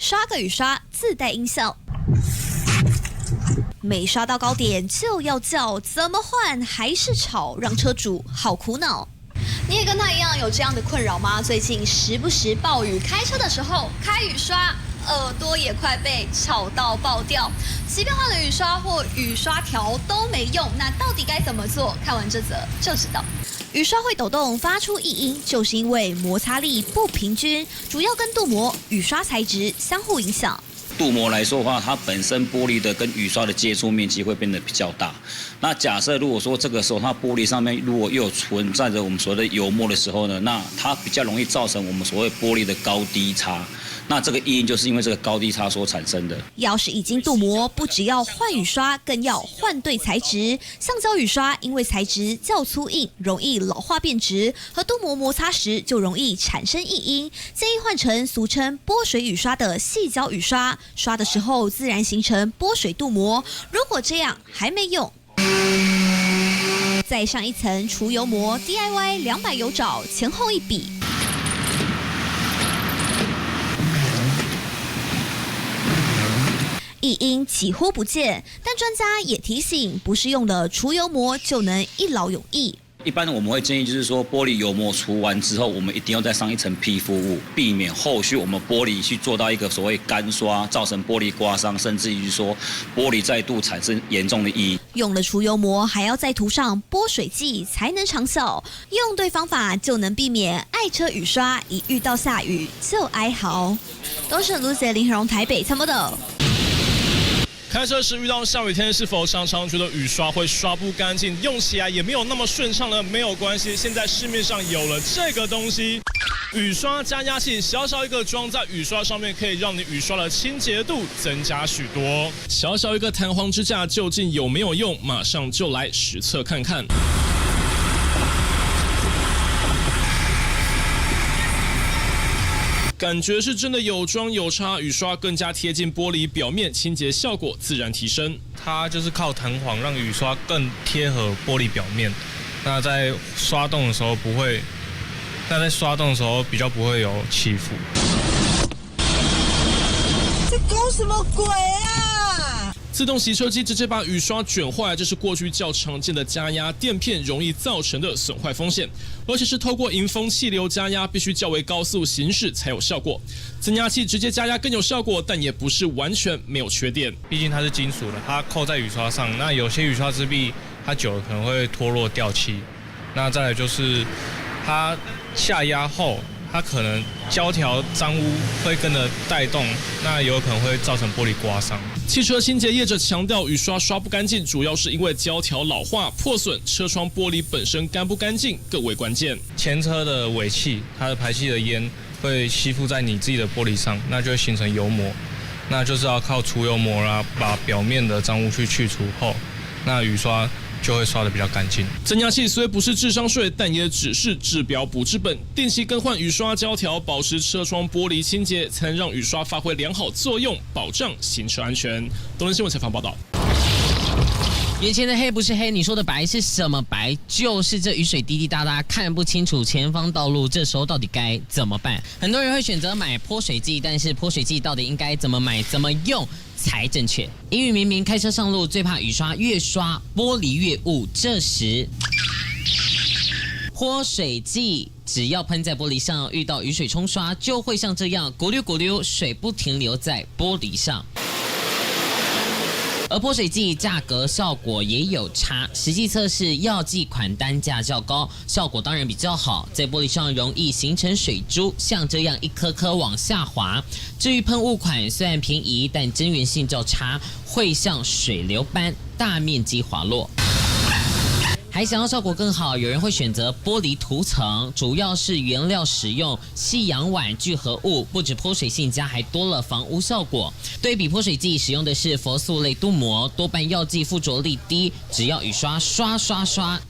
刷个雨刷自带音效。每刷到高点就要叫，怎么换还是吵，让车主好苦恼。你也跟他一样有这样的困扰吗？最近时不时暴雨，开车的时候开雨刷，耳朵也快被吵到爆掉。即便换了雨刷或雨刷条都没用，那到底该怎么做？看完这则就知道。雨刷会抖动发出异音，就是因为摩擦力不平均，主要跟镀膜、雨刷材质相互影响。镀膜来说的话，它本身玻璃的跟雨刷的接触面积会变得比较大。那假设如果说这个时候它玻璃上面如果又存在着我们所谓的油膜的时候呢，那它比较容易造成我们所谓玻璃的高低差。那这个异音就是因为这个高低差所产生的。要是已经镀膜，不只要换雨刷，更要换对材质。橡胶雨刷因为材质较粗硬，容易老化变质，和镀膜摩擦时就容易产生异音。建议换成俗称波水雨刷的细胶雨刷，刷的时候自然形成波水镀膜。如果这样还没用，再上一层除油膜 ，DIY 200油找，前后一比。异音几乎不见，但专家也提醒，不是用了除油膜就能一劳永逸。一般我们会建议，就是说玻璃油膜除完之后，我们一定要再上一层批复物，避免后续我们玻璃去做到一个所谓干刷，造成玻璃刮伤，甚至于说玻璃再度产生严重的异音。用了除油膜，还要再涂上拨水剂才能长效。用对方法就能避免爱车雨刷一遇到下雨就哀嚎。都是卢姐林和荣台北参谋的。开车时遇到下雨天，是否常常觉得雨刷会刷不干净，用起来也没有那么顺畅了？没有关系，现在市面上有了这个东西——雨刷加压器，小小一个装在雨刷上面，可以让你雨刷的清洁度增加许多。小小一个弹簧支架究竟有没有用？马上就来实测看看。感觉是真的有装有差，雨刷更加贴近玻璃表面，清洁效果自然提升。它就是靠弹簧让雨刷更贴合玻璃表面，那在刷动的时候比较不会有起伏。这搞什么鬼啊！自动洗车机直接把雨刷卷坏，这是过去较常见的加压垫片容易造成的损坏风险，而且是透过迎风气流加压，必须较为高速行驶才有效果。增压器直接加压更有效果，但也不是完全没有缺点。毕竟它是金属的，它扣在雨刷上，那有些雨刷支臂它久了可能会脱落掉漆。那再来就是它下压后，它可能胶条脏污会跟着带动，那有可能会造成玻璃刮伤。汽车清洁业者强调，雨刷刷不干净，主要是因为胶条老化、破损，车窗玻璃本身干不干净更为关键。前车的尾气，它的排气的烟会吸附在你自己的玻璃上，那就会形成油膜，那就是要靠除油膜啦，把表面的脏污去除后，那雨刷就会刷得比较干净。增压器虽不是智商税，但也只是治标不治本。定期更换雨刷胶条，保持车窗玻璃清洁，才能让雨刷发挥良好作用，保障行车安全。东森新闻采访报道。眼前的黑不是黑，你说的白是什么白？就是这雨水滴滴答答，看不清楚前方道路，这时候到底该怎么办？很多人会选择买泼水剂，但是泼水剂到底应该怎么买、怎么用才正确？阴雨绵绵，开车上路最怕雨刷越刷玻璃越雾，这时泼水剂只要喷在玻璃上，遇到雨水冲刷就会像这样咕溜咕溜，水不停留在玻璃上。而泼水剂价格效果也有差，实际测试药剂款单价较高，效果当然比较好，在玻璃上容易形成水珠，像这样一颗颗往下滑。至于喷雾款虽然便宜，但真源性较差，会像水流般大面积滑落。还想要效果更好，有人会选择玻璃涂层，主要是原料使用细氧烷聚合物，不止泼水性佳，还多了防污效果。对比泼水剂使用的是佛素类镀膜，多半药剂附着力低，只要雨刷刷，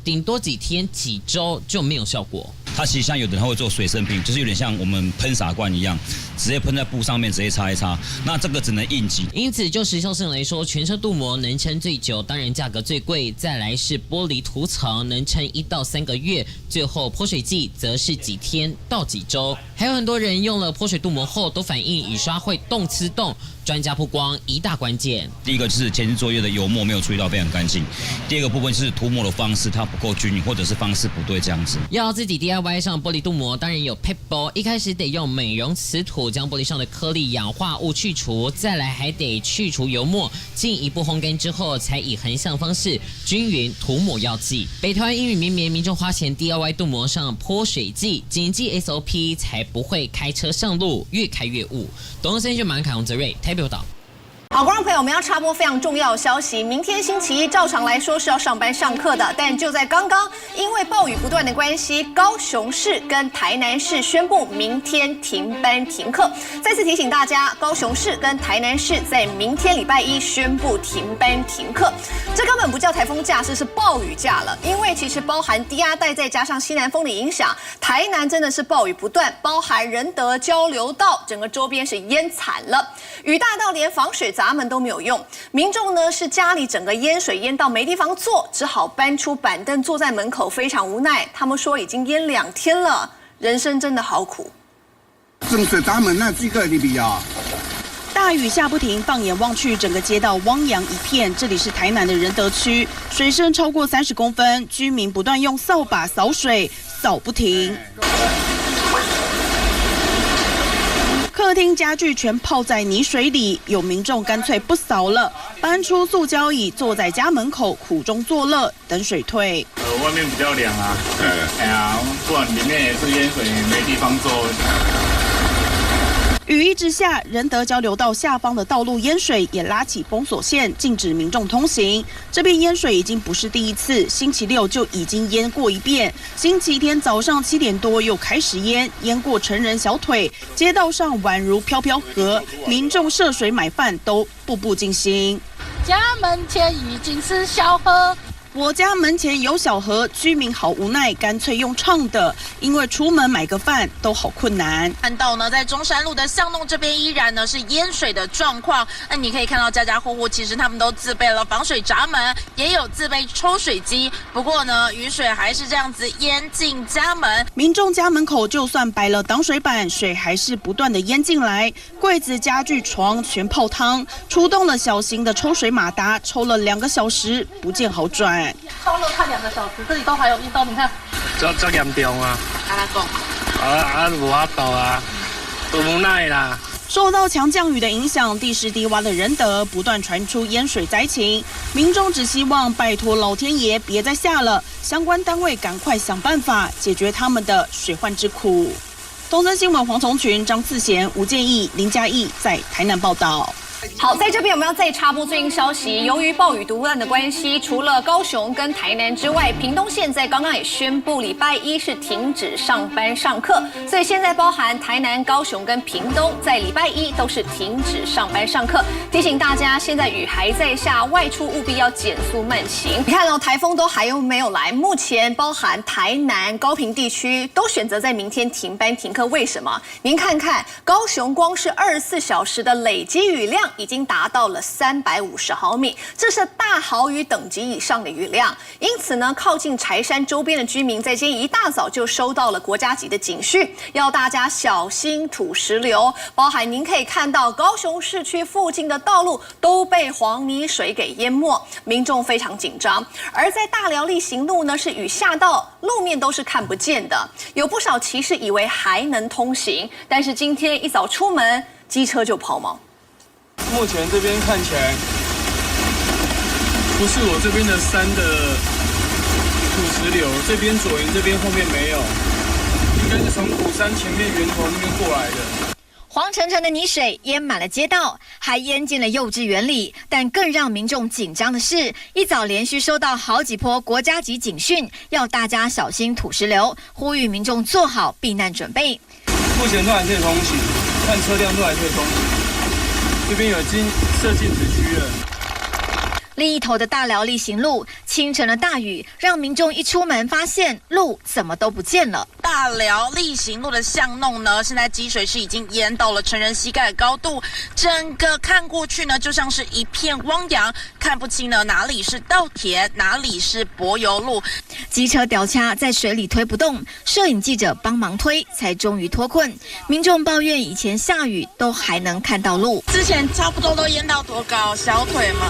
顶多几天几周就没有效果。它其实像有的人会做水生瓶，就是有点像我们喷洒罐一样，直接喷在布上面，直接擦一擦。那这个只能应急。因此，就时效性来说，全车镀膜能撑最久，当然价格最贵。再来是玻璃涂层，能撑1到3个月。最后泼水剂则是几天到几周。还有很多人用了泼水镀膜后，都反映雨刷会动次动。专家曝光一大关键，第一个就是前期作业的油墨没有处理到非常干净，第二个部分是涂抹的方式它不够均匀，或者是方式不对这样子。要自己 DIY 上玻璃镀膜，当然有 Pebble， 一开始得用美容瓷土将玻璃上的颗粒氧化物去除，再来还得去除油墨，进一步烘干之后，才以横向方式均匀涂抹药剂。北投阴雨绵绵，民众花钱 DIY 镀膜上泼水剂，谨记 SOP 才不会开车上路越开越雾。东森新闻，凯洪泽瑞台北报道。好，观众朋友，我们要插播非常重要的消息。明天星期一，照常来说是要上班上课的，但就在刚刚，因为暴雨不断的关系，高雄市跟台南市宣布明天停班停课。再次提醒大家，高雄市跟台南市在明天礼拜一宣布停班停课。这根本不叫台风假，是暴雨假了。因为其实包含低压带再加上西南风的影响，台南真的是暴雨不断，包含仁德交流道整个周边是淹惨了，雨大到连防水闸门都没有用，民众呢是家里整个淹水淹到没地方坐，只好搬出板凳坐在门口，非常无奈。他们说已经淹2天了，人生真的好苦。正水闸门那几个里边啊。大雨下不停，放眼望去，整个街道汪洋一片。这里是台南的仁德区，水深超过30公分，居民不断用扫把扫水，扫不停。客厅家具全泡在泥水里，有民众干脆不扫了，搬出塑胶椅坐在家门口苦中作乐，等水退。外面比较凉啊，哎呀，不然里面也是淹水，没地方坐。雨一直下，仁德交流道下方的道路淹水，也拉起封锁线，禁止民众通行。这边淹水已经不是第一次，星期六就已经淹过一遍，星期天早上7点多又开始淹过成人小腿，街道上宛如飘飘河，民众涉水买饭都步步惊心。家门前已经是小河。我家门前有小河，居民好无奈，干脆用唱的，因为出门买个饭都好困难。看到呢，在中山路的巷弄这边依然呢是淹水的状况。那你可以看到家家户户其实他们都自备了防水闸门，也有自备抽水机。不过呢，雨水还是这样子淹进家门。民众家门口就算摆了挡水板，水还是不断的淹进来，柜子、家具、床全泡汤。出动了小型的抽水马达，抽了2个小时，不见好转。抽了快2个小时，这里都还有运动，你看。这严重啊！来讲。无法度啊，无奈啦。受到强降雨的影响，地势低洼的仁德不断传出淹水灾情，民众只希望拜托老天爷别再下了，相关单位赶快想办法解决他们的水患之苦。东森新闻黄崇群、张自贤、吴建义、林嘉义在台南报道。好，在这边我们要再插播最新消息。由于暴雨毒烂的关系，除了高雄跟台南之外，屏东县在刚刚也宣布礼拜一是停止上班上课，所以现在包含台南、高雄跟屏东，在礼拜一都是停止上班上课。提醒大家，现在雨还在下，外出务必要减速慢行。你看哦，台风都还没有来，目前包含台南、高屏地区都选择在明天停班停课。为什么？您看看高雄光是24小时的累积雨量已经达到了350毫米，这是大豪雨等级以上的雨量。因此呢，靠近柴山周边的居民在今天一大早就收到了国家级的警讯，要大家小心土石流。包含您可以看到高雄市区附近的道路都被黄泥水给淹没，民众非常紧张。而在大寮力行路呢，是雨下到路面都是看不见的，有不少骑士以为还能通行，但是今天一早出门，机车就抛锚。目前这边看起来不是我这边的山的土石流，这边左营这边后面没有，应该是从鼓山前面源头那边过来的。黄澄澄的泥水淹满了街道，还淹进了幼稚园里。但更让民众紧张的是，一早连续收到好几波国家级警讯，要大家小心土石流，呼吁民众做好避难准备。目前都还可以通行，看车辆都还可以通行。这边有已经设禁止区了。另一头的大寮力行路，清晨的大雨让民众一出门发现路怎么都不见了。大寮力行路的巷弄呢，现在积水是已经淹到了成人膝盖的高度，整个看过去呢，就像是一片汪洋，看不清呢哪里是稻田，哪里是柏油路。机车吊掐在水里推不动，摄影记者帮忙推，才终于脱困。民众抱怨以前下雨都还能看到路，之前差不多都淹到多高？小腿吗？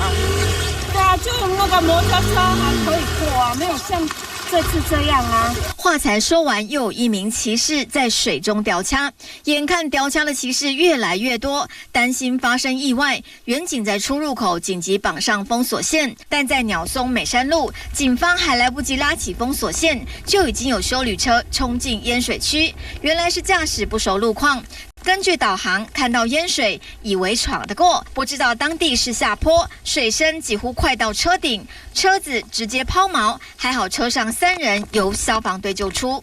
对啊，就那个摩托车还可以过啊，没有像这次这样啊。话才说完，又有一名骑士在水中吊掐，眼看吊掐的骑士越来越多，担心发生意外，远警在出入口紧急绑上封锁线，但在鸟松美山路，警方还来不及拉起封锁线，就已经有休旅车冲进淹水区，原来是驾驶不熟路况。根据导航，看到淹水，以为闯得过，不知道当地是下坡，水深几乎快到车顶，车子直接抛锚，还好车上3人由消防队救出。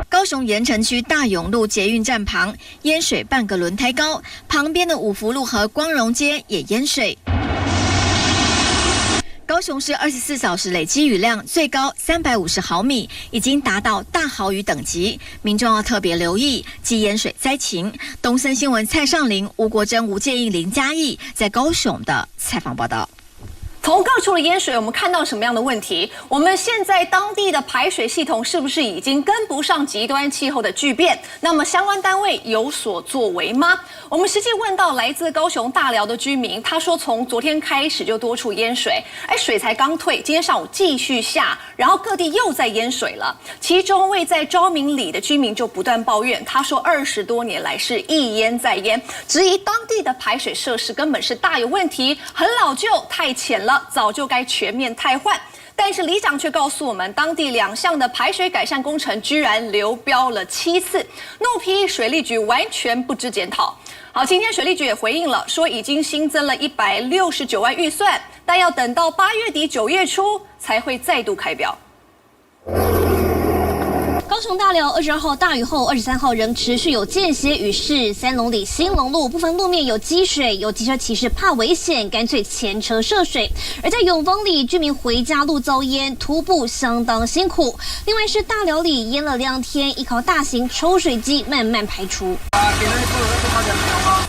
高雄盐埕区大勇路捷运站旁淹水半个轮胎高，旁边的五福路和光荣街也淹水。高雄市24小时累积雨量最高350毫米，已经达到大豪雨等级，民众要特别留意积淹水灾情。东森新闻蔡尚玲、吴国珍、吴建义、林嘉义在高雄的采访报道。从各处的淹水，我们看到什么样的问题？我们现在当地的排水系统是不是已经跟不上极端气候的巨变？那么相关单位有所作为吗？我们实际问到来自高雄大寮的居民，他说从昨天开始就多处淹水，水才刚退，今天上午继续下，然后各地又在淹水了。其中位在昭明里的居民就不断抱怨，他说20多年来是一淹再淹，质疑当地的排水设施根本是大有问题，很老旧，太浅了。早就该全面汰换，但是里长却告诉我们，当地2项的排水改善工程居然流标了7次，怒批水利局完全不知检讨。好，今天水利局也回应了，说已经新增了169万预算，但要等到8月底9月初才会再度开标。高雄大寮22号大雨后，23号仍持续有间歇雨势。三龙里新龙路部分路面有积水，有机车骑士怕危险，干脆前车涉水。而在永丰里，居民回家路遭淹，徒步相当辛苦。另外是大寮里淹了2天，依靠大型抽水机慢慢排出。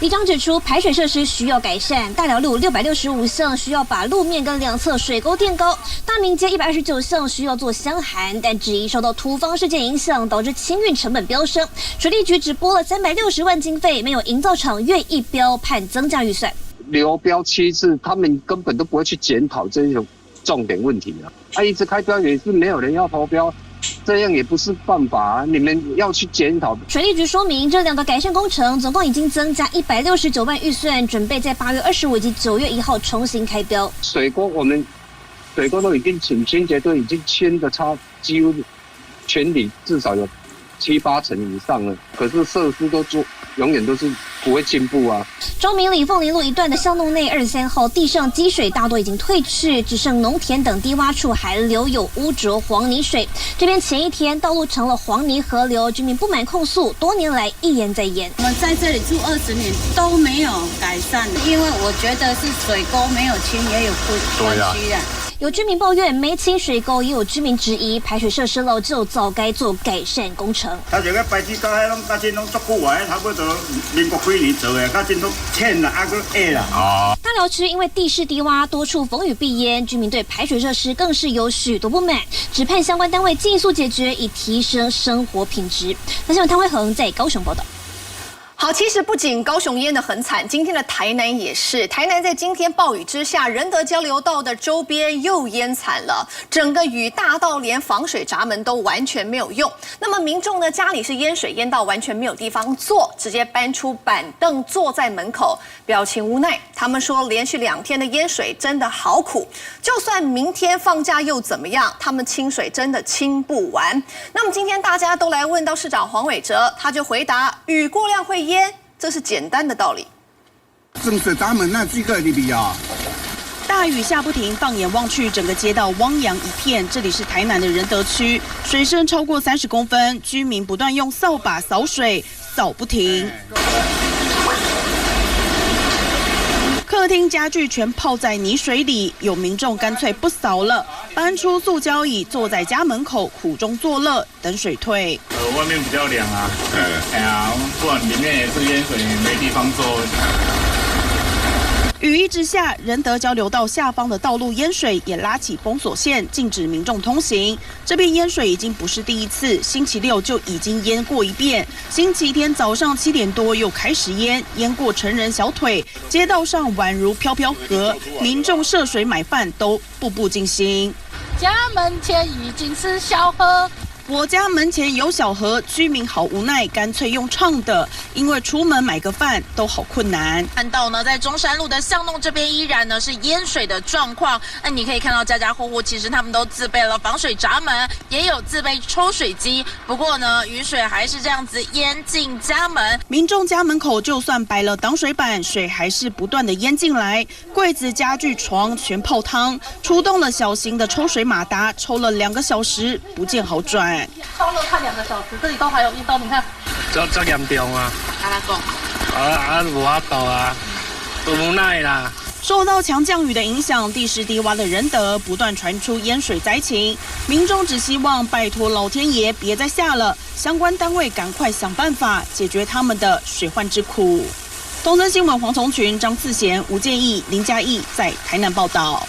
里长指出，排水设施需要改善，大寮路665巷需要把路面跟2侧水沟垫高，大明街129巷需要做箱涵，但质疑受到突发事件影响，导致清运成本飙升。水利局只拨了360万经费，没有营造厂愿意标判增加预算。流标7次，他们根本都不会去检讨这种重点问题啊！一直开标也是没有人要投标。这样也不是办法啊！你们要去检讨。水利局说明，这2个改善工程总共已经增加169万预算，准备在8月25以及9月1号重新开标。水沟我们水沟都已经请清洁队已经清的几乎全里至少有7、8成以上了，可是设施都永远都是不会进步啊。昭明里凤林路一段的巷弄内23号地上积水大多已经退去，只剩农田等低洼处还留有污浊黄泥水。这边前一天道路成了黄泥河流，居民不满控诉，多年来一淹再淹。我们在这里住20年都没有改善，因为我觉得是水沟没有清也有关系啊。有居民抱怨没清水沟，也有居民质疑排水设施老旧，早该做改善工程。他这个排水沟迄拢甲真拢足久啊，差不多民国几年做的，甲真都欠啦，还佫矮啦。大寮区因为地势低洼，多处逢雨必淹，居民对排水设施更是有许多不满，只盼相关单位尽速解决，以提升生活品质。那新闻汤惠恒在高雄报道。好，其实不仅高雄淹得很惨，今天的台南也是。台南在今天暴雨之下，仁德交流道的周边又淹惨了，整个雨大到连防水闸门都完全没有用。那么民众呢，家里是淹水淹到完全没有地方坐，直接搬出板凳坐在门口，表情无奈。他们说，连续2天的淹水真的好苦，就算明天放假又怎么样？他们清水真的清不完。那么今天大家都来问到市长黄伟哲，他就回答：雨过量会淹。这是简单的道理。正是咱们那几个里边啊，大雨下不停，放眼望去，整个街道汪洋一片。这里是台南的仁德区，水深超过30公分，居民不断用扫把扫水，扫不停。客客厅家具全泡在泥水里，有民众干脆不扫了，搬出塑胶椅，坐在家门口苦中作乐，等水退。外面比较凉啊，哎呀，不然里面也是淹水，没地方坐。雨一直下，仁德交流道下方的道路淹水，也拉起封锁线，禁止民众通行。这边淹水已经不是第一次，星期六就已经淹过一遍，星期天早上7点多又开始淹过成人小腿，街道上宛如飘飘河，民众涉水买饭都步步惊心。家门前已经是小河。我家门前有小河，居民好无奈，干脆用唱的，因为出门买个饭都好困难。看到呢，在中山路的巷弄这边依然呢是淹水的状况。你可以看到家家户户其实他们都自备了防水闸门，也有自备抽水机。不过呢，雨水还是这样子淹进家门。民众家门口就算摆了挡水板，水还是不断的淹进来，柜子、家具、床全泡汤。出动了小型的抽水马达，抽了2个小时，不见好转。抽了快2个小时，这里都还有遇到，你看，这严重啊！无法度啊，都无奈啦。受到强降雨的影响，地势低洼的仁德不断传出淹水灾情，民众只希望拜托老天爷别再下了，相关单位赶快想办法解决他们的水患之苦。东森新闻黄崇群、张次贤、吴建义、林嘉义在台南报道。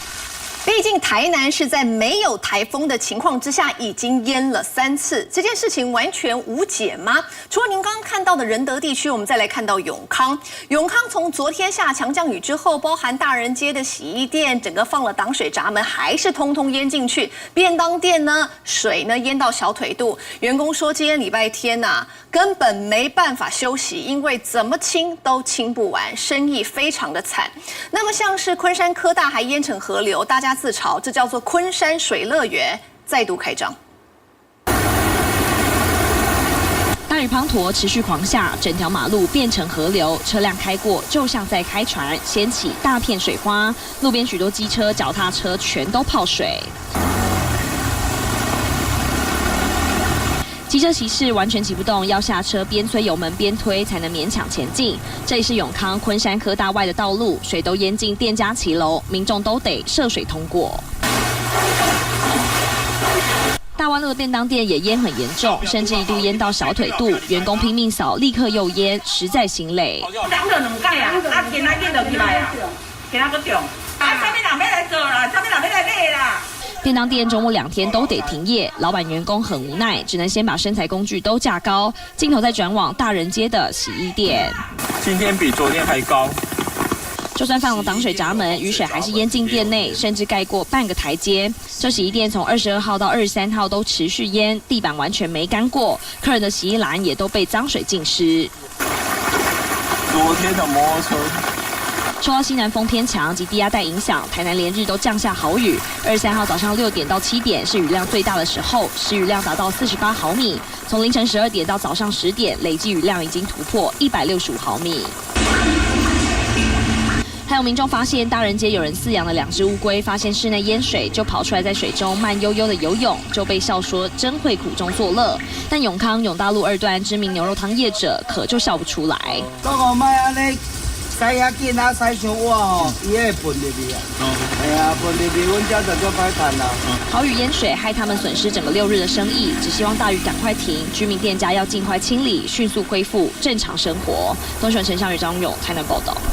毕竟台南是在没有台风的情况之下已经淹了3次，这件事情完全无解吗？除了您刚刚看到的仁德地区，我们再来看到永康。永康从昨天下强降雨之后，包含大人街的洗衣店，整个放了挡水闸门，还是通通淹进去。便当店呢，水呢淹到小腿肚。员工说，今天礼拜天呐，根本没办法休息，因为怎么清都清不完，生意非常的惨。那么像是昆山科大还淹成河流，大家自嘲，这叫做昆山水乐园再度开张。大雨滂沱持续狂下，整条马路变成河流，车辆开过就像在开船，掀起大片水花。路边许多机车、脚踏车全都泡水。机车骑士完全骑不动，要下车边催油门边推才能勉强前进。这里是永康昆山科大外的道路，水都淹进店家骑楼，民众都得涉水通过。大湾路的便当店也淹很严重，甚至一度淹到小腿肚，员工拼命扫，立刻又淹，实在心累。涨了2届啊，今仔日就起来啊，今仔个中，啥物人要来做啦，啥物人要来买啦。便当店周末2天都得停业，老板员工很无奈，只能先把生财工具都架高，镜头再转往大人街的洗衣店。今天比昨天还高。就算放了挡水闸门，雨水还是淹进店内，甚至盖过半个台阶。这洗衣店从22号到23号都持续淹，地板完全没干过，客人的洗衣篮也都被脏水浸湿。昨天的摩托车。受到西南风偏强及低压带影响，台南连日都降下豪雨。23号早上6点到7点是雨量最大的时候，时雨量达到48毫米。从凌晨12点到早上10点，累计雨量已经突破165毫米。还有民众发现大人街有人饲养的2只乌龟，发现室内淹水，就跑出来在水中慢悠悠的游泳，就被笑说真会苦中作乐。但永康永大路2段知名牛肉汤业者可就笑不出来。使遐紧啊，使伤晚哦，伊会喷入去啊。哎呀，喷入去，阮家就做歹赚啦。豪雨淹水害他们损失整个6日的生意，只希望大雨赶快停，居民店家要尽快清理，迅速恢复正常生活。东选陈尚宇、张勇才能报道。